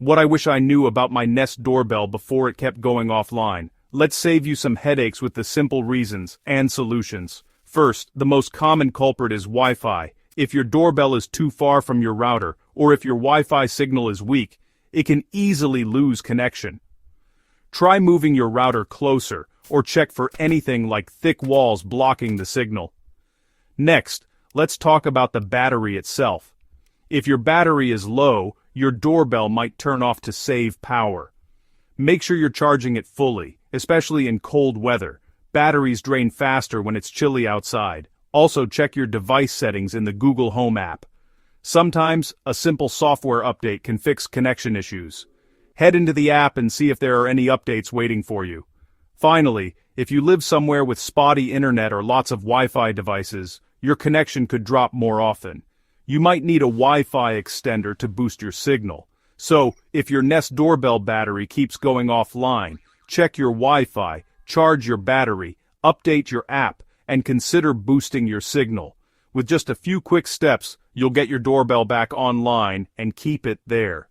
What I wish I knew about my Nest doorbell before it kept going offline. Let's save you some headaches with the simple reasons and solutions. First, the most common culprit is Wi-Fi. If your doorbell is too far from your router, or if your Wi-Fi signal is weak, it can easily lose connection. Try moving your router closer, or check for anything like thick walls blocking the signal. Next, let's talk about the battery itself. If your battery is low, your doorbell might turn off to save power. Make sure you're charging it fully, especially in cold weather. Batteries drain faster when it's chilly outside. Also, check your device settings in the Google Home app. Sometimes, a simple software update can fix connection issues. Head into the app and see if there are any updates waiting for you. Finally, if you live somewhere with spotty internet or lots of Wi-Fi devices, your connection could drop more often. You might need a Wi-Fi extender to boost your signal. So, if your Nest doorbell battery keeps going offline, check your Wi-Fi, charge your battery, update your app, and consider boosting your signal. With just a few quick steps, you'll get your doorbell back online and keep it there.